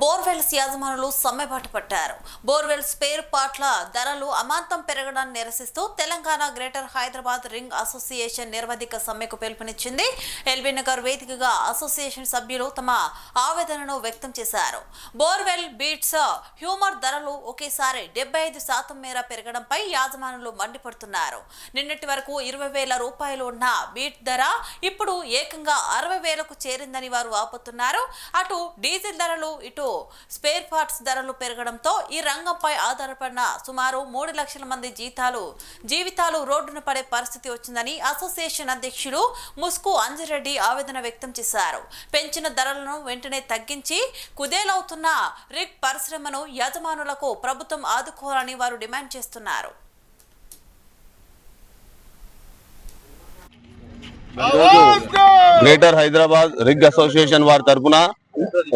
Borewells యాజమానులు సమ్మెబాట పట్టారు. Borewell spare పార్ట్ల ధరలు అమాంతం పెరగడాన్ని నిరసిస్తూ Telangana greater Hyderabad ring association నిరవధిక సమ్మెకు పిలుపునిచ్చింది. ఎల్బీ నగర్ వేదికగా అసోసియేషన్ సభ్యులు తమ ఆవేదనను వ్యక్తం చేశారు. బోర్వెల్ బీట్స్ హ్యూమర్ ధరలు ఒకేసారి 75% మేర పెరగడంపై యాజమానులు మండిపడుతున్నారు. నిన్నటి వరకు 20,000 రూపాయలు ఉన్న బీట్ ధర ఇప్పుడు ఏకంగా 60,000కు చేరిందని వారు ఆపుతున్నారు. అటు డీజిల్ ధరలు ఇటు స్పేర్ పార్ట్స్ ధరలు పెరగడంతో ఈ రంగంపై ఆధారపడిన సుమారు 3 లక్షల మంది జీవితాలు రోడ్డున పడే పరిస్థితి వచ్చిందని అసోసియేషన్ అధ్యక్షులు ముస్కు అంజిరెడ్డి ఆవేదన వ్యక్తం చేశారు. పెంచిన ధరలను వెంటనే తగ్గించి కుదేలవుతున్న రిగ్ పరిశ్రమను యజమానులకు ప్రభుత్వం ఆదుకోవాలని వారు డిమాండ్ చేస్తున్నారు. గ్రేటర్ హైదరాబాద్ రిగ్ అసోసియేషన్ వారి తరఫున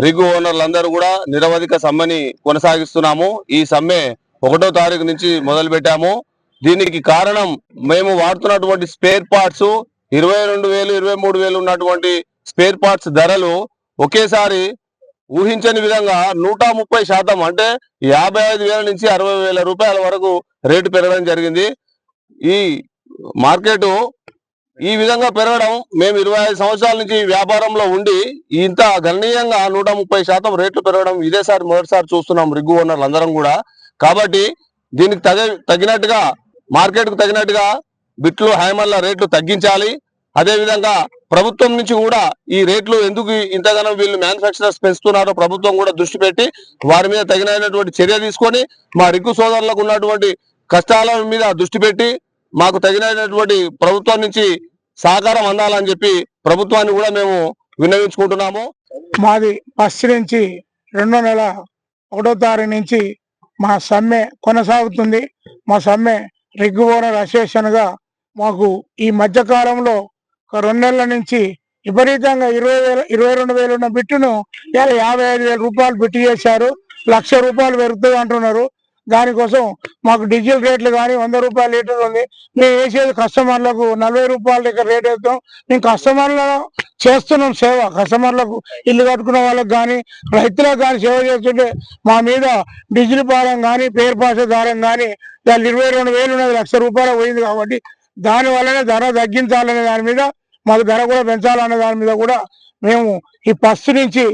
రిగ్ ఓనర్లందరూ కూడా నిరవధిక సమ్మెని కొనసాగిస్తున్నాము. ఈ సమ్మె 1వ తారీఖు నుంచి మొదలు పెట్టాము. దీనికి కారణం మేము వాడుతున్నటువంటి స్పేర్ పార్ట్స్ 22,000, 23,000 ఉన్నటువంటి స్పేర్ పార్ట్స్ ధరలు ఒకేసారి ఊహించని విధంగా 130% అంటే 55,000 నుంచి 60,000 రూపాయల వరకు రేటు పెరగడం జరిగింది. ఈ మార్కెట్ ఈ విధంగా పెరగడం మేము 25 సంవత్సరాల నుంచి వ్యాపారంలో ఉండి ఇంత గణనీయంగా 130% రేట్లు పెరగడం ఇదేసారి మొదటిసారి చూస్తున్నాం రిగ్ ఓనర్లు అందరం కూడా. కాబట్టి దీనికి తగినట్టుగా మార్కెట్ కు తగినట్టుగా బిట్లు హ్యామర్ల రేట్లు తగ్గించాలి. అదే విధంగా ప్రభుత్వం నుంచి కూడా ఈ రేట్లు ఎందుకు ఇంతగానో వీళ్ళు మ్యానుఫ్యాక్చరర్స్ పెంచుతున్నారో ప్రభుత్వం కూడా దృష్టి పెట్టి వారి మీద తగినటువంటి చర్య తీసుకొని మా రిగ్గు సోదరులకు ఉన్నటువంటి కష్టాల మీద దృష్టి పెట్టి మాకు తగినటువంటి ప్రభుత్వం నుంచి సహకారం అందాలని చెప్పి ప్రభుత్వాన్ని కూడా మేము విన్నవించుకుంటున్నాము. మాది ఫస్ట్ నుంచి 2వ నెల 1వ తారీఖు నుంచి మా సమ్మె కొనసాగుతుంది. మా సమ్మె రిగ్ ఓనర్ అసోసియేషన్ గా మాకు ఈ మధ్య కాలంలో ఒక 2 నెలల నుంచి విపరీతంగా 22,000 ఉన్న బిట్టును 55,000 రూపాయలు బిట్టు చేశారు. 1,00,000 రూపాయలు పెరుగుతుంది అంటున్నారు. దానికోసం మాకు డీజిల్ రేట్లు కానీ 100 రూపాయల లీటర్ ఉంది. మేము వేసేది కస్టమర్లకు 40 రూపాయల దగ్గర రేట్ వేస్తాం. మేము కస్టమర్లలో చేస్తున్నాం సేవ. కస్టమర్లకు ఇల్లు కట్టుకున్న వాళ్ళకి కానీ రైతులకు కానీ సేవ చేస్తుంటే మా మీద డీజిల్ భారం కానీ పేరు పాస దారం కానీ 22,000 ఉన్నది 1,00,000 రూపాయలు పోయింది. కాబట్టి దాని వల్లనే ధర తగ్గించాలనే దాని మీద మాకు ధర కూడా పెంచాలనే దాని మీద కూడా మేము ఈ ఫస్ట్ నుంచి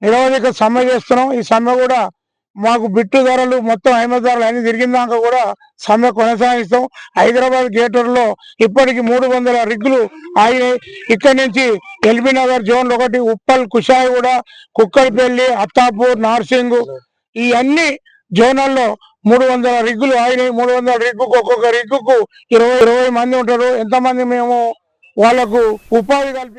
నిరవధిక సమ్మె చేస్తున్నాం. ఈ సమ్మె కూడా మాకు బిట్టు ధరలు మొత్తం హైమత్ ధరలు అన్ని తిరిగిందాక కూడా సమ్మె కొనసాగిస్తాం. హైదరాబాద్ గేటర్లో ఇప్పటికి 300 రిగ్గులు ఆగినాయి. ఇక్కడి నుంచి ఎల్బీ నగర్ జోన్ 1, ఉప్పల్, కుషాయిగూడ, కుక్కలపల్లి, అత్తాపూర్, నార్సింగ్ ఈ అన్ని జోనల్లో 300 రిగ్గులు ఆగినాయి. 300 రిగ్గుకు ఒక్కొక్క రిగ్గుకు 20 మంది ఉంటారు. ఎంతమంది మేము వాళ్ళకు ఉపాధి కల్పి